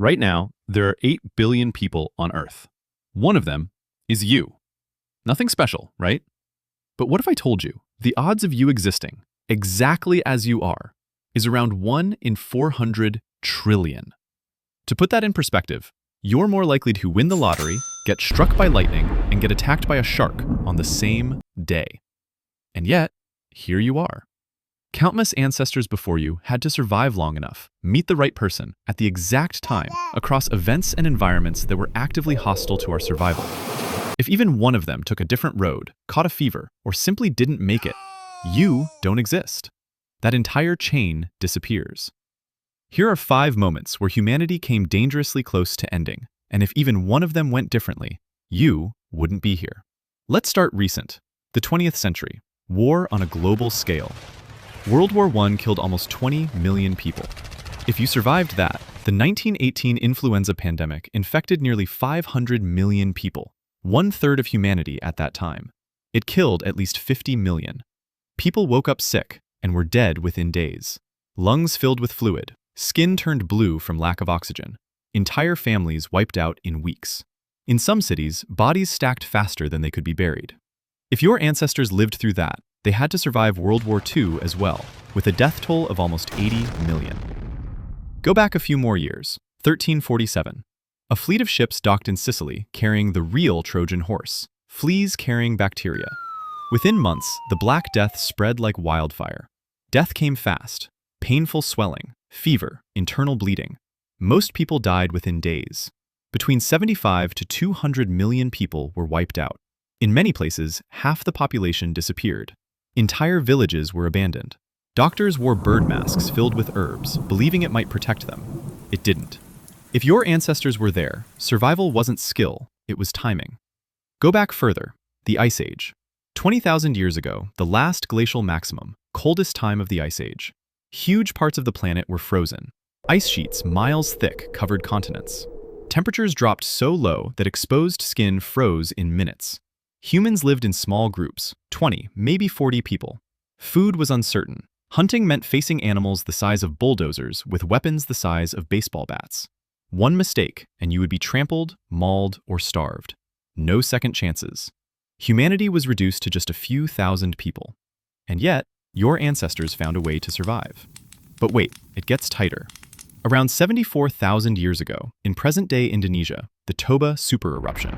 Right now, there are 8 billion people on Earth. One of them is you. Nothing special, right? But what if I told you the odds of you existing exactly as you are is around 1 in 400 trillion? To put that in perspective, you're more likely to win the lottery, get struck by lightning, and get attacked by a shark on the same day. And yet, here you are. Countless ancestors before you had to survive long enough, meet the right person at the exact time across events and environments that were actively hostile to our survival. If even one of them took a different road, caught a fever, or simply didn't make it, you don't exist. That entire chain disappears. Here are 5 moments where humanity came dangerously close to ending, and if even one of them went differently, you wouldn't be here. Let's start recent, the 20th century, war on a global scale. World War I killed almost 20 million people. If you survived that, the 1918 influenza pandemic infected nearly 500 million people, 1/3 of humanity at that time. It killed at least 50 million. People woke up sick and were dead within days. Lungs filled with fluid, skin turned blue from lack of oxygen. Entire families wiped out in weeks. In some cities, bodies stacked faster than they could be buried. If your ancestors lived through that, they had to survive World War II as well, with a death toll of almost 80 million. Go back a few more years, 1347. A fleet of ships docked in Sicily carrying the real Trojan horse, fleas carrying bacteria. Within months, the Black Death spread like wildfire. Death came fast, painful swelling, fever, internal bleeding. Most people died within days. Between 75 to 200 million people were wiped out. In many places, half the population disappeared. Entire villages were abandoned. Doctors wore bird masks filled with herbs, believing it might protect them. It didn't. If your ancestors were there, survival wasn't skill, it was timing. Go back further, the Ice Age. 20,000 years ago, the last glacial maximum, coldest time of the Ice Age. Huge parts of the planet were frozen. Ice sheets miles thick covered continents. Temperatures dropped so low that exposed skin froze in minutes. Humans lived in small groups, 20, maybe 40 people. Food was uncertain. Hunting meant facing animals the size of bulldozers with weapons the size of baseball bats. One mistake, and you would be trampled, mauled, or starved. No second chances. Humanity was reduced to just a few thousand people. And yet, your ancestors found a way to survive. But wait, it gets tighter. Around 74,000 years ago, in present-day Indonesia, the Toba supereruption.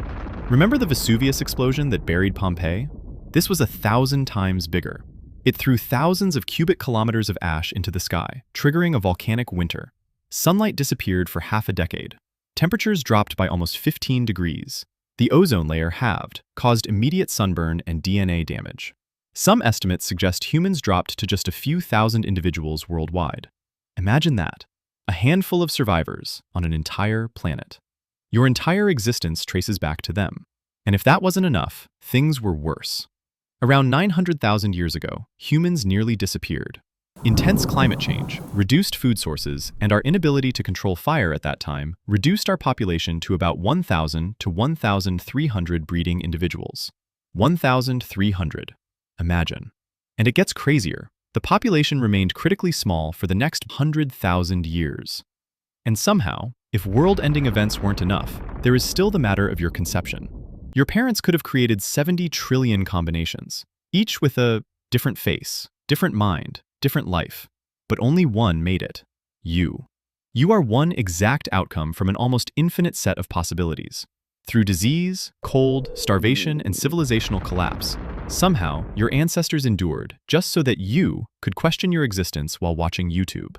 Remember the Vesuvius explosion that buried Pompeii? This was 1,000 times bigger. It threw thousands of cubic kilometers of ash into the sky, triggering a volcanic winter. Sunlight disappeared for half a decade. Temperatures dropped by almost 15 degrees. The ozone layer halved, caused immediate sunburn and DNA damage. Some estimates suggest humans dropped to just a few thousand individuals worldwide. Imagine that. A handful of survivors on an entire planet. Your entire existence traces back to them. And if that wasn't enough, things were worse. Around 900,000 years ago, humans nearly disappeared. Intense climate change, reduced food sources, and our inability to control fire at that time reduced our population to about 1,000 to 1,300 breeding individuals. 1,300. Imagine. And it gets crazier. The population remained critically small for the next 100,000 years. And somehow, if world-ending events weren't enough, there is still the matter of your conception. Your parents could have created 70 trillion combinations, each with a different face, different mind, different life. But only one made it. You. You are one exact outcome from an almost infinite set of possibilities. Through disease, cold, starvation, and civilizational collapse, somehow your ancestors endured just so that you could question your existence while watching YouTube.